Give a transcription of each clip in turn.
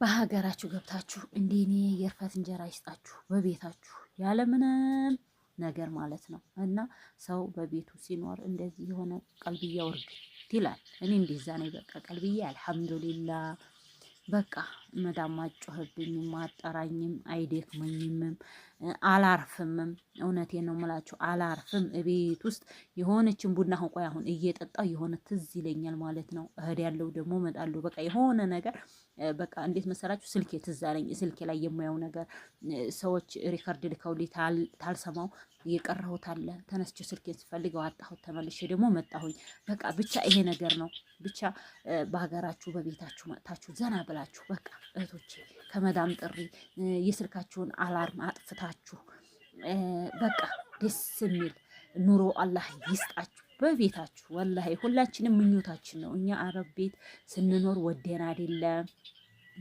በሀገራችሁ ገብታችሁ እንደኔ የእርፈት እንጀራ ይስጣችሁ በቤታችሁ ያለምንም ነገር ማለት ነው። እና ሰው በቤቱ ሲኖር እንደዚህ የሆነ ቀልብያ ውርድ ይላል። እኔ እንደዛ ነኝ። በቃ ቀልብያ አልሐምዱሊላህ በቃ መዳም አጮህብኝም አጠራኝም አይደክመኝም አላርፍምም። እውነቴን ነው የምላችሁ አላርፍም። እቤት ውስጥ የሆነችን ቡና ቆይ አሁን እየጠጣው የሆነ ትዝ ይለኛል ማለት ነው። እህድ ያለው ደግሞ እመጣለሁ። በቃ የሆነ ነገር በቃ እንዴት መሰላችሁ ስልኬ ትዝ አለኝ። ስልኬ ላይ የማየው ነገር ሰዎች ሪከርድ ልከውልኝ ታልሰማው የቀረሁት አለ። ተነስቼ ስልኬን ስፈልገው አጣሁት። ተመልሼ ደግሞ መጣሁኝ። በቃ ብቻ ይሄ ነገር ነው። ብቻ በሀገራችሁ በቤታችሁ መጥታችሁ ዘና ብላችሁ በቃ እህቶቼ ከመዳም ጥሪ የስልካችሁን አላርም አጥፍታችሁ በቃ ደስ የሚል ኑሮ አላህ ይስጣችሁ በቤታችሁ። ወላሂ ሁላችንም ምኞታችን ነው። እኛ አረብ ቤት ስንኖር ወደን አይደለም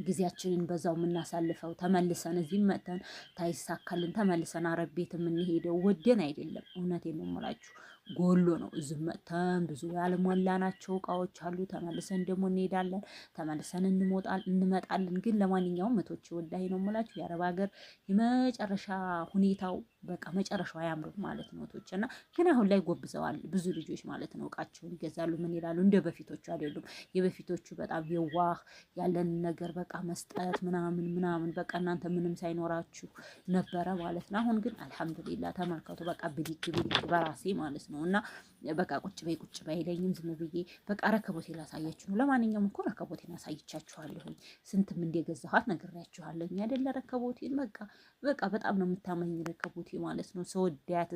ጊዜያችንን በዛው የምናሳልፈው። ተመልሰን እዚህ መጥተን ታይሳካልን ተመልሰን አረብ ቤት የምንሄደው ወደን አይደለም። እውነቴን ነው የምላችሁ ጎሎ ነው። እዚህ መጥተን ብዙ ያልሞላናቸው እቃዎች አሉ። ተመልሰን ደግሞ እንሄዳለን፣ ተመልሰን እንመጣለን። ግን ለማንኛውም መቶች ወላሂ ነው የምላችሁ የአረብ ሀገር የመጨረሻ ሁኔታው በቃ መጨረሻው አያምርም ማለት ነው ቶች እና ግን አሁን ላይ ጎብዘዋል ብዙ ልጆች ማለት ነው። እቃቸውን ይገዛሉ፣ ምን ይላሉ። እንደ በፊቶቹ አይደሉም። የበፊቶቹ በጣም የዋህ ያለን ነገር በቃ መስጠት ምናምን በቃ እናንተ ምንም ሳይኖራችሁ ነበረ ማለት ነው። አሁን ግን አልሐምዱሊላህ ተመልከቱ በቃ ብድግ በራሴ ማለት ነው። እና በቃ ቁጭ በይ አይለኝም። ዝም ብዬ በቃ ረከቦቴን ላሳያችሁ ነው። ለማንኛውም እኮ ረከቦቴን አሳይቻችኋለሁኝ። ስንትም እንደገዛኋት ነግሬያችኋለሁኝ አይደለ? ረከቦቴን በቃ በጣም ነው የምታመኝ ረከቦቴ ማለት ነው። ስወዳት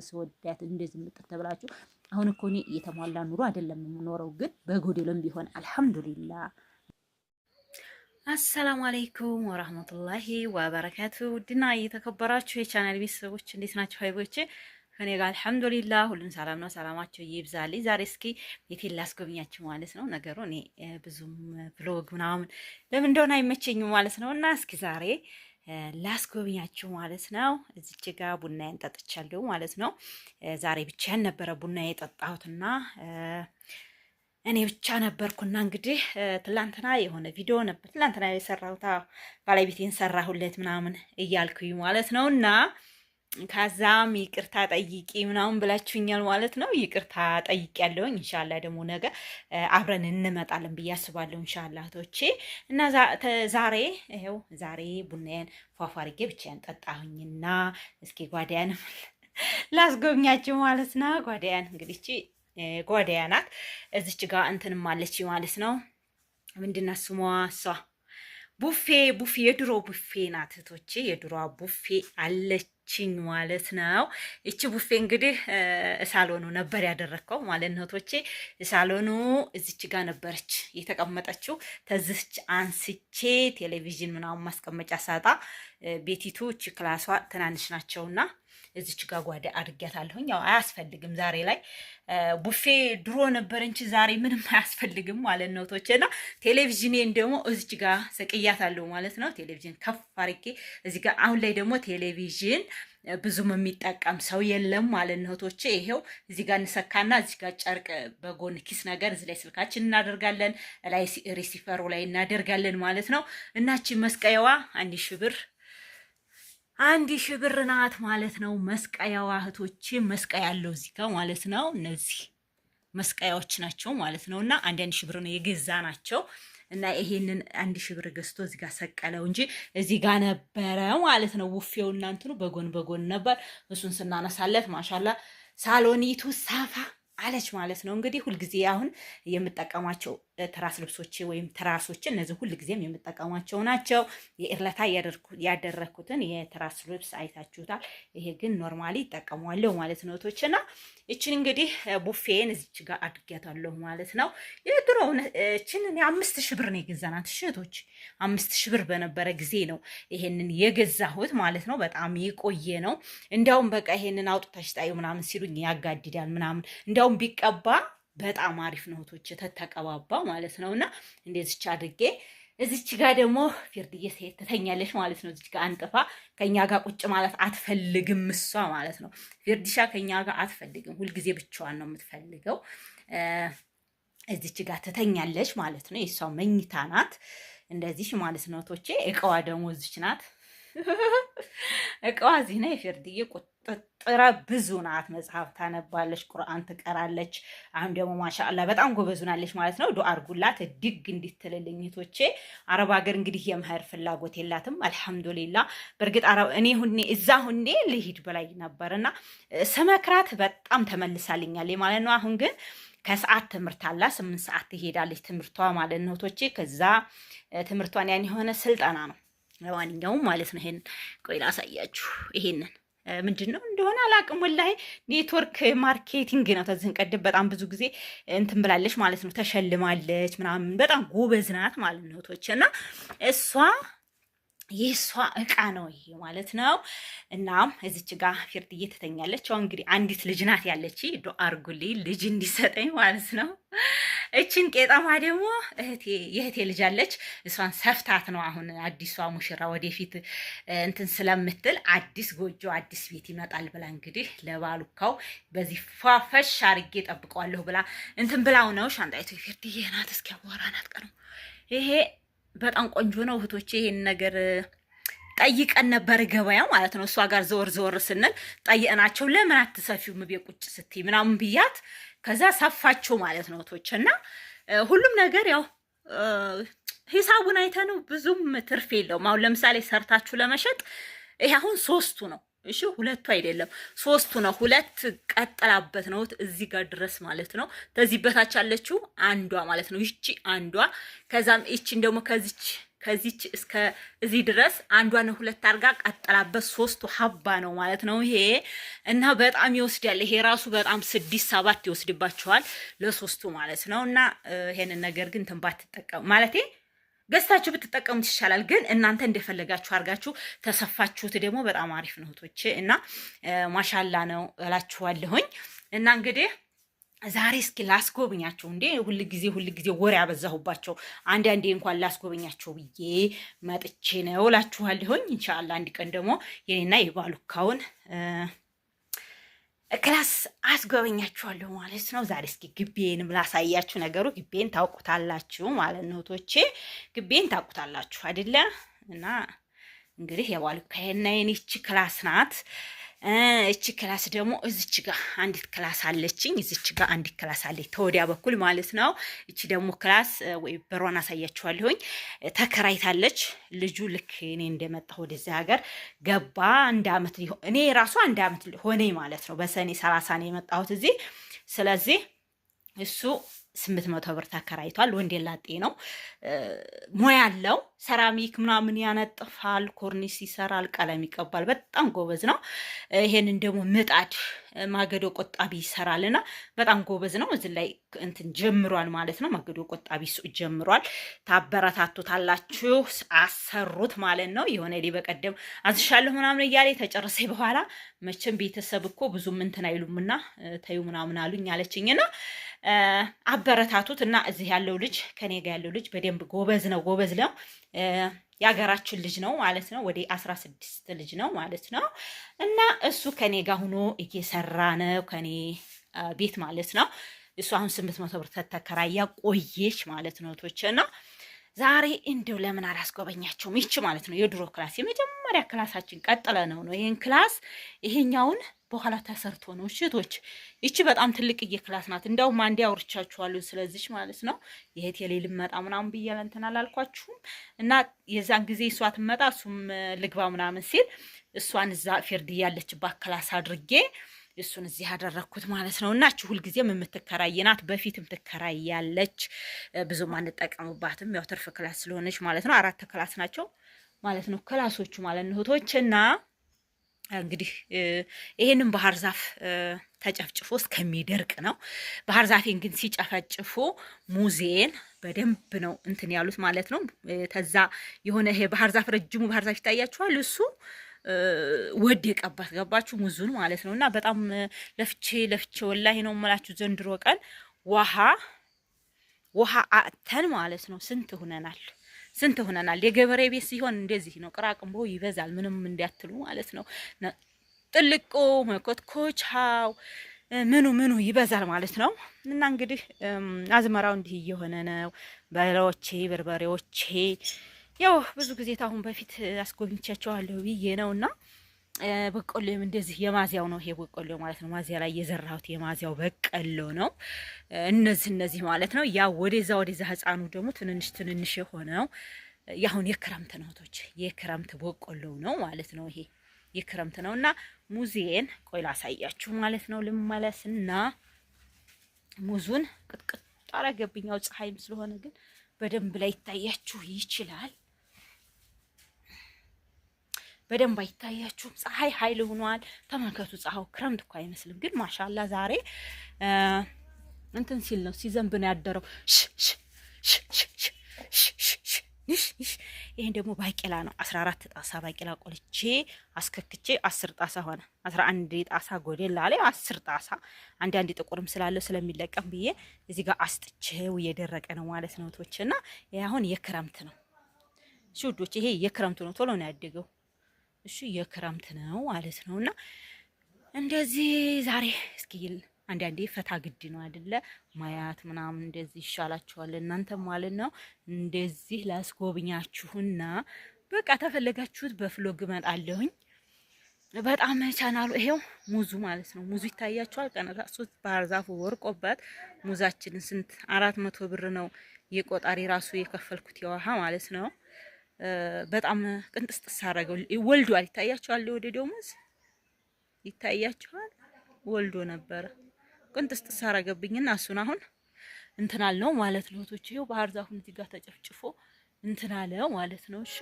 እንደዚህ ምጥር ተብላችሁ። አሁን እኮ እኔ የተሟላ ኑሮ አይደለም የምኖረው፣ ግን በጎደለም ቢሆን አልሐምዱሊላህ። አሰላሙ አለይኩም ወራህመቱላሂ ወበረካቱ። ውድና እየተከበራችሁ የቻናል ቤተሰቦች እንዴት ናችሁ? ሀይቦቼ ከኔ ጋር አልሐምዱሊላህ ሁሉም ሰላም ነው። ሰላማችሁ ይብዛልኝ። ዛሬ እስኪ ቤቴን ላስጎብኛችሁ ማለት ነው። ነገሩ እኔ ብዙም ብሎግ ምናምን ለምን እንደሆነ አይመቸኝም ማለት ነው። እና እስኪ ዛሬ ላስጎብኛችሁ ማለት ነው። እዚች ጋ ቡናዬን ጠጥቻለሁ ማለት ነው። ዛሬ ብቻዬን ነበረ ቡና የጠጣሁትና እኔ ብቻ ነበርኩና እንግዲህ ትላንትና የሆነ ቪዲዮ ነበር ትላንትና የሰራሁት ባለቤቴን ሰራሁለት ምናምን እያልኩኝ ማለት ነው። እና ከዛም ይቅርታ ጠይቂ ምናምን ብላችሁኛል ማለት ነው። ይቅርታ ጠይቄያለሁኝ። ኢንሻአላህ ደግሞ ነገ አብረን እንመጣለን ብዬ አስባለሁ ኢንሻአላህ ቶቼ። እና ዛሬ ቡናዬን ፏፏ አድርጌ ብቻዬን ጠጣሁኝና እስኪ ጓዳያን ላስጎብኛችሁ ማለት ነው። ጓዳያን እንግዲህ ጓዳያ ናት። እዚች ጋር እንትንም አለች ማለት ነው። ምንድነው ስሟ? እሷ ቡፌ የድሮ ቡፌ ናት እህቶቼ። የድሮ ቡፌ አለችኝ ማለት ነው። እቺ ቡፌ እንግዲህ ሳሎኑ ነበር ያደረከው ማለት ነው እህቶቼ። ሳሎኑ እዚች ጋር ነበረች የተቀመጠችው። ተዝች አንስቼ ቴሌቪዥን ምናምን ማስቀመጫ ሳጣ ቤቲቱ እቺ ክላሷ ትናንሽ ናቸውና እዚች ጋር ጓዳ አድርጊያታለሁኝ። ያው አያስፈልግም ዛሬ ላይ ቡፌ ድሮ ነበር እንጂ ዛሬ ምንም አያስፈልግም ማለት ነው ቶቼና ቴሌቪዥኔን ደግሞ እዚች ጋር ሰቅያታለሁ ማለት ነው። ቴሌቪዥን ከፍ አድርጌ እዚህ ጋር አሁን ላይ ደግሞ ቴሌቪዥን ብዙም የሚጠቀም ሰው የለም ማለት ነው ቶቼ። ይሄው እዚህ ጋር እንሰካና እዚህ ጋር ጨርቅ በጎን ኪስ ነገር እዚህ ላይ ስልካችን እናደርጋለን፣ ላይ ሪሲቨሩ ላይ እናደርጋለን ማለት ነው። እናቺ መስቀያዋ 1,000 ብር ናት ማለት ነው። መስቀያዋ እህቶቼ መስቀያ ያለው እዚህ ጋር ማለት ነው። እነዚህ መስቀያዎች ናቸው ማለት ነው። እና 1,000 ብር ነው የገዛ ናቸው። እና ይሄንን 1,000 ብር ገዝቶ እዚህ ጋር ሰቀለው እንጂ እዚህ ጋር ነበረ ማለት ነው። ቡፌው እና እንትኑ በጎን ነበር። እሱን ስናነሳለት ማሻላ ሳሎኒቱ ሳፋ አለች ማለት ነው። እንግዲህ ሁልጊዜ አሁን የምጠቀማቸው ትራስ ልብሶች ወይም ትራሶች እነዚህ ሁልጊዜም የምጠቀማቸው ናቸው። የእርለታ ያደረኩትን የትራስ ልብስ አይታችሁታል። ይሄ ግን ኖርማሊ ይጠቀማለሁ ማለት ነው ቶችና እቺን እንግዲህ ቡፌን እዚች ጋር አድርጊያታለሁ ማለት ነው። የድሮውን እቺን 5,000 ብር ነው የገዛናት እህቶች። 5,000 ብር በነበረ ጊዜ ነው ይሄንን የገዛሁት ማለት ነው። በጣም የቆየ ነው። እንዲያውም በቃ ይሄንን አውጥተሽ ጣዩ ምናምን ሲሉኝ ያጋድዳል ምናምን እንዲያውም ቢቀባ በጣም አሪፍ ነው እህቶች ተተቀባባ ማለት ነውና እንደዚች አድርጌ እዚች ጋር ደግሞ ፊርድዬ ሴት ትተኛለች ማለት ነው። እዚች ጋር አንጥፋ ከኛ ጋር ቁጭ ማለት አትፈልግም እሷ ማለት ነው። ፊርድሻ ከኛ ጋር አትፈልግም፣ ሁልጊዜ ብቻዋን ነው የምትፈልገው። እዚች ጋር ትተኛለች ማለት ነው። የሷ መኝታ ናት። እንደዚህ ማለት ነው ቶቼ። እቃዋ ደግሞ እዚች ናት። እቃዋ እዚህ ነው። የፌርድዬ ቁጥጥረ ብዙ ናት። መጽሐፍ ታነባለች፣ ቁርአን ትቀራለች። አሁን ደግሞ ማሻአላ በጣም ጎበዙናለች ማለት ነው። ዱአ አድርጉላት ድግ እንዲትልልኝ ቶቼ። አረብ ሀገር እንግዲህ የመሄድ ፍላጎት የላትም አልሐምዱሊላ። በእርግጥ እኔ እዛ ሁኔ ልሂድ በላይ ነበርና ስመክራት በጣም ተመልሳልኛል ማለት ነው። አሁን ግን ከሰዓት ትምህርት አላ 8 ሰዓት ትሄዳለች ትምህርቷ ማለት ነው ቶቼ። ከዛ ትምህርቷን ያን የሆነ ስልጠና ነው። ለማንኛውም ማለት ነው ይሄን ቆይ ላሳያችሁ። ይሄንን ምንድን ነው እንደሆነ አላውቅም ወላሂ። ኔትወርክ ማርኬቲንግ ነው። ተዝህን ቀደም በጣም ብዙ ጊዜ እንትን ብላለች ማለት ነው። ተሸልማለች ምናምን። በጣም ጎበዝ ናት ማለት ነው ቶቼ። እና የእሷ እቃ ነው ይሄ ማለት ነው። እናም እዚች ጋር ፌርድዬ ትተኛለች። አሁን እንግዲህ አንዲት ልጅ ናት ያለች፣ ዱአ አድርጉልኝ ልጅ እንዲሰጠኝ ማለት ነው። እችን ቄጠማ ደግሞ የእህቴ ልጅ አለች። እሷን ሰፍታት ነው አሁን አዲሷ ሙሽራ ወደፊት እንትን ስለምትል አዲስ ጎጆ አዲስ ቤት ይመጣል ብላ እንግዲህ ለባሉካው በዚህ ፏፈሽ አርጌ ጠብቀዋለሁ ብላ እንትን ብላው ነው። ሻንጣይቱ ፌርድዬ ናት። እስኪ አዋራናት ቀሩ ይሄ በጣም ቆንጆ ነው እህቶቼ። ይሄን ነገር ጠይቀን ነበር ገበያ ማለት ነው። እሷ ጋር ዘወር ዘወር ስንል ጠይቀናቸው ለምን አትሰፊው ምቤ ቁጭ ስትይ ምናምን ብያት፣ ከዛ ሰፋቸው ማለት ነው እህቶቼ። እና ሁሉም ነገር ያው ሂሳቡን አይተነው ብዙም ትርፍ የለውም። አሁን ለምሳሌ ሰርታችሁ ለመሸጥ ይሄ አሁን 3ቱ ነው እሺ፣ 2ቱ አይደለም 3ቱ ነው። 2 ቀጠላበት ነው እዚህ ጋር ድረስ ማለት ነው። ከዚህ በታች ያለችው አንዷ ማለት ነው። ይቺ አንዷ፣ ከዛም ይቺን ደግሞ ከዚች እስከ እዚህ ድረስ አንዷን 2 አርጋ ቀጠላበት 3ቱ ሀባ ነው ማለት ነው ይሄ። እና በጣም ይወስዳል ይሄ ራሱ በጣም 6-7 ይወስድባቸዋል ለ3ቱ ማለት ነው። እና ይሄንን ነገር ግን ትንባት ተጠቀሙ ማለት ገዝታችሁ ብትጠቀሙት ይሻላል። ግን እናንተ እንደፈለጋችሁ አድርጋችሁ ተሰፋችሁት ደግሞ በጣም አሪፍ ነው እህቶቼ። እና ማሻላ ነው እላችኋለሁኝ። እና እንግዲህ ዛሬ እስኪ ላስጎብኛቸው። እንዴ ሁል ጊዜ ወሬ ያበዛሁባቸው፣ አንዴ እንኳን ላስጎብኛቸው ብዬ መጥቼ ነው እላችኋለሁኝ። ኢንሻአላህ አንድ ቀን ደግሞ የኔና የባሉካውን ክላስ አስጎበኛችኋለሁ ማለት ነው። ዛሬ እስኪ ግቤንም ላሳያችሁ። ነገሩ ግቤን ታውቁታላችሁ ማለት ነው ቶቼ፣ ግቤን ታውቁታላችሁ አይደለ? እና እንግዲህ የባሉካዬና የኔች ክላስ ናት። እቺ ክላስ ደግሞ እዚች ጋር አንዲት ክላስ አለችኝ። እዚች ጋር አንዲት ክላስ አለች ተወዲያ በኩል ማለት ነው። እቺ ደግሞ ክላስ ወይ በሯን አሳያችኋለሁኝ። ተከራይታለች። ልጁ ልክ እኔ እንደመጣሁ ወደዚህ ሀገር ገባ 1 አመት ሊሆን እኔ ራሱ 1 አመት ሆነኝ ማለት ነው። በሰኔ 30 ነው የመጣሁት እዚህ። ስለዚህ እሱ 800 ብር ተከራይቷል። ወንዴላጤ ነው። ሙያ አለው። ሰራሚክ ምናምን ያነጥፋል፣ ኮርኒስ ይሰራል፣ ቀለም ይቀባል። በጣም ጎበዝ ነው። ይሄንን ደግሞ ምጣድ ማገዶ ቆጣቢ ይሰራልና በጣም ጎበዝ ነው። እዚህ ላይ እንትን ጀምሯል ማለት ነው። ማገዶ ቆጣቢ ጀምሯል። ታበረታቱታላችሁ፣ አሰሩት ማለት ነው። የሆነ በቀደም አዝሻለሁ ምናምን እያለ ተጨረሰ በኋላ መቼም ቤተሰብ እኮ ብዙም እንትን አይሉምና ተዩ ምናምን አሉኝ አለችኝና አበረታቱት። እና እዚህ ያለው ልጅ ከኔ ጋር ያለው ልጅ በደንብ ጎበዝ ነው። የሀገራችን ልጅ ነው ማለት ነው። ወደ 16 ልጅ ነው ማለት ነው። እና እሱ ከኔ ጋር ሆኖ እየሰራ ነው ከኔ ቤት ማለት ነው። እሱ አሁን 800 ብር ተከራያ ቆየች ማለት ነው ቶቼና ዛሬ እንደው ለምን አላስጎበኛቸውም? ይቺ ማለት ነው የድሮ ክላስ የመጀመሪያ ክላሳችን ቀጥለ ነው ይሄን ክላስ ይሄኛውን በኋላ ተሰርቶ ነው እሽቶች። ይቺ በጣም ትልቅዬ ክላስ ናት። እንደውም አንዴ አውርቻችኋለሁ ስለዚህ ማለት ነው። የት የሌል መጣ ምናምን ብያለ እንትን አላልኳችሁም? እና የዛን ጊዜ እሷ ትመጣ እሱም ልግባ ምናምን ሲል እሷን እዛ ፌርድዬ ያለችባት ክላስ አድርጌ እሱን እዚህ ያደረኩት ማለት ነው። እና እቺ ሁልጊዜም የምትከራይናት በፊትም ትከራያለች። ብዙም አንጠቀምባትም ያው ትርፍ ክላስ ስለሆነች ማለት ነው። 4 ክላስ ናቸው ማለት ነው ክላሶቹ ማለት ነው እህቶችና እንግዲህ ይሄንን ባህር ዛፍ ተጨፍጭፎ እስከሚደርቅ ነው። ባህር ዛፌን ግን ሲጨፈጭፉ ሙዜን በደንብ ነው እንትን ያሉት ማለት ነው። ተዛ የሆነ ይሄ ባህር ዛፍ ረጅሙ ባህር ዛፍ ይታያችኋል። እሱ ወደቀባት ገባችሁ ሙዙን ማለት ነው። እና በጣም ለፍቼ ወላሂ ነው የምላችሁ ዘንድሮ ቀን ውሃ አተን ማለት ነው። ስንት ሆነናል። የገበሬ ቤት ሲሆን እንደዚህ ነው። ቅራቅንቦ ይበዛል ምንም እንዲያትሉ ማለት ነው። ጥልቆ መኮትኮቻው ምኑ ይበዛል ማለት ነው። እና እንግዲህ አዝመራው እንዲህ እየሆነ ነው። በሬዎቼ በርበሬዎቼ ያው ብዙ ጊዜ ታሁን በፊት አስጎብኝቻቸዋለሁ ብዬ ነውና በቆሎም እንደዚህ የማዚያው ነው ይሄ በቆሎ ማለት ነው። ማዚያ ላይ የዘራሁት የማዚያው በቀሎ ነው። እነዚህ ማለት ነው። ያ ወደዛ ህፃኑ ደግሞ ትንንሽ የሆነው ያሁን የክረምት ነው ቶች የክረምት በቆሎ ነው ማለት ነው። ይሄ የክረምት ነውና ሙዚየን ቆይ ላሳያችሁ ማለት ነው። ልመለስና ሙዙን ቅጥቅጥ አረገብኛው ፀሐይም ስለሆነ ግን በደንብ ላይ ይታያችሁ ይችላል። በደንብ አይታያችሁም። ፀሐይ ኃይል ሆኗል። ተመልከቱ። ፀሐዩ ክረምት እኮ አይመስልም፣ ግን ማሻአላ ዛሬ እንትን ሲል ነው ሲዘንብ ነው ያደረው። ይሄን ደግሞ ባቄላ ነው። 14 ጣሳ ባቄላ ቆልቼ አስከክቼ 10 ጣሳ ሆነ። 11 ጣሳ ጎዴላ ላይ 10 ጣሳ አንድ ጥቁርም ስላለው ስለሚለቀም ብዬ እዚህ ጋር አስጥቼው እየደረቀ ነው ማለት ነው ቶችና ይሄ አሁን የክረምት ነው። እሺ ውዶች፣ ይሄ የክረምት ነው። ቶሎ ነው ያደገው። እሺ የክረምት ነው ማለት ነውና እንደዚህ ዛሬ እስኪ አንዳንዴ ፈታ ግድ ነው አይደለ? ማያት ምናምን እንደዚህ ይሻላችኋል እናንተ ማለት ነው። እንደዚህ ላስጎብኛችሁና በቃ ተፈለጋችሁት በፍሎግ እመጣለሁኝ። በጣም ቻናሉ ይሄው ሙዙ ማለት ነው። ሙዙ ይታያችኋል። ቀነታ 3 ባህር ዛፉ ወርቆበት ሙዛችንን ስንት 400 ብር ነው የቆጣሪ ራሱ የከፈልኩት የውሃ ማለት ነው። በጣም ቅንጥስጥስ አደረገው። ወልዷል። ይታያችኋል። ወደ ደሞዝ ይታያችኋል። ወልዶ ነበረ። ቅንጥስጥስ አደረገብኝና እሱን አሁን እንትናል ነው ማለት ነው። ቶች ይሄው ባህር ዛፉን እዚህ ጋር ተጨፍጭፎ እንትናለ ማለት ነው። እሺ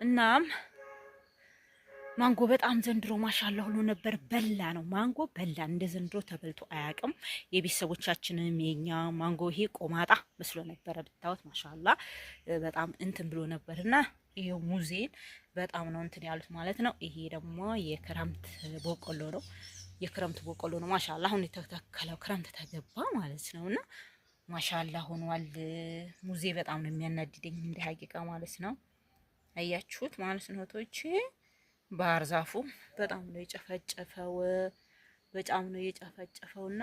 እናም ማንጎ በጣም ዘንድሮ ማሻአላ ሁሉ ነበር። በላ ነው ማንጎ በላ። እንደ ዘንድሮ ተበልቶ አያውቅም። የቤተሰቦቻችንም የኛ ማንጎ ይሄ ቆማጣ መስሎ ነበረ ብታዩት። ማሻአላ በጣም እንትን ብሎ ነበርና ይሄው ሙዜን በጣም ነው እንትን ያሉት ማለት ነው። ይሄ ደግሞ የክረምት በቆሎ ነው። የክረምት በቆሎ ነው። ማሻአላ አሁን የተተከለው ክረምት ተገባ ማለት ነውና ማሻአላ ሆኗል። ሙዜ በጣም ነው የሚያናድደኝ እንደ ሀቂቃ ማለት ነው። አያችሁት ማለት ነው ቶቼ ባህር ዛፉ በጣም ነው የጨፈጨፈው። በጣም ነው የጨፈጨፈውና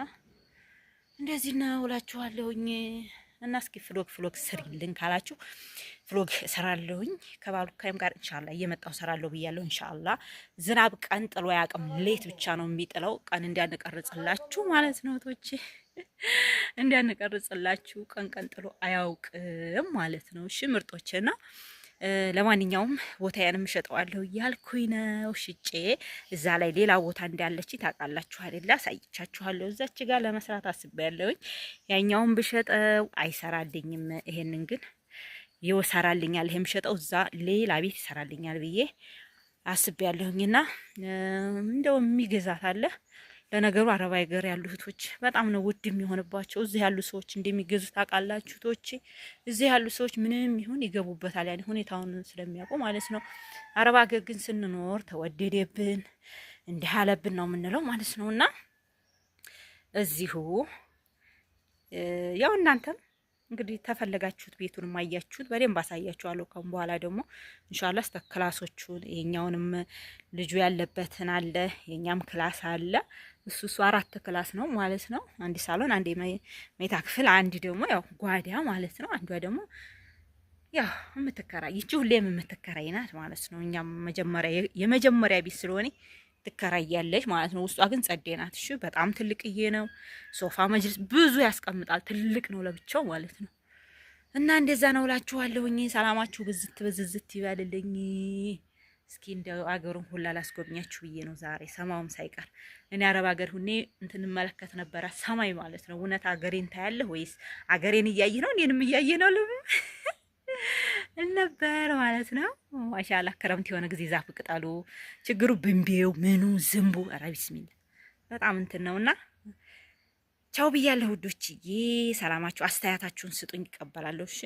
እንደዚህ ነው እላችኋለሁኝ። እና እስኪ ፍሎግ ስሪልን ካላችሁ ፍሎግ እሰራለሁኝ ከባሉካይም ጋር ኢንሻአላ እየመጣሁ እሰራለሁ ብያለሁ። ኢንሻአላ ዝናብ ቀን ጥሎ ያቅም ሌት ብቻ ነው የሚጥለው። ቀን እንዲያንቀርጽላችሁ ማለት ነው ቶቼ እንዲያንቀርጽላችሁ ቀን ጥሎ አያውቅም ማለት ነው። እሺ ምርጦቼና ለማንኛውም ቦታዬንም እሸጠዋለሁ እያልኩኝ ነው። ሽጬ እዛ ላይ ሌላ ቦታ እንዳለች ታውቃላችሁ አይደል? አሳይቻችኋለሁ። እዛች ጋር ለመስራት አስቤያለሁኝ። ያኛውን ብሸጠው አይሰራልኝም፣ ይሄንን ግን ይወሰራልኛል። ይሄም ሸጠው እዛ ሌላ ቤት ይሰራልኛል ብዬ አስቤያለሁኝና እንደው የሚገዛት አለ። ለነገሩ አረብ ሀገር ያሉ እህቶች በጣም ነው ውድ የሚሆንባቸው። እዚህ ያሉ ሰዎች እንደሚገዙ ታውቃላችሁ እህቶቼ። እዚህ ያሉ ሰዎች ምንም ይሁን ይገቡበታል፣ ያኔ ሁኔታውን ስለሚያውቁ ማለት ነው። አረብ ሀገር ግን ስንኖር ተወደደብን እንዲህ አለብን ነው የምንለው ማለት ነውና እዚሁ ያው እናንተም እንግዲህ ተፈለጋችሁት ቤቱን ማያችሁት በደንብ አሳያችኋለሁ። ከም በኋላ ደግሞ ኢንሻአላህ እስከ ክላሶቹን የኛውንም ልጁ ያለበትን አለ የኛም ክላስ አለ። እሱ 4 ክላስ ነው ማለት ነው። አንድ ሳሎን፣ አንድ መኝታ ክፍል፣ አንድ ደግሞ ያው ጓዳ ማለት ነው። አንዷ ደግሞ ያው የምትከራይ ይቺ ሁሌም የምትከራይ ናት ማለት ነው። እኛም የመጀመሪያ ቤት ስለሆነ ትከራያለች ማለት ነው። ውስጧ ግን ጸዴ ናት። እሺ በጣም ትልቅዬ ነው። ሶፋ መጅልስ ብዙ ያስቀምጣል። ትልቅ ነው ለብቻው ማለት ነው። እና እንደዛ ነው እላችኋለሁኝ። ሰላማችሁ ብዝት ይበልልኝ። እስኪ እንደው አገሩን ሁላ ላስጎብኛችሁ ብዬ ነው ዛሬ ሰማውም ሳይቀር። እኔ አረብ ሀገር ሁኔ እንትን መለከት ነበረ ሰማይ ማለት ነው። እውነት አገሬን ታያለህ ወይስ አገሬን እያየህ ነው እኔንም እያየህ ነው ልብ ነበር ማለት ነው። ማሻአላ ክረምት የሆነ ጊዜ ዛፍ ቅጠሉ ችግሩ ብንቤው ምኑ ዝንቡ ኧረ ቢስሚላ በጣም እንትን ነውና ቻው ብያለሁ ውዶችዬ። ሰላማችሁ አስተያየታችሁን ስጡኝ፣ ይቀበላለሁ። እሺ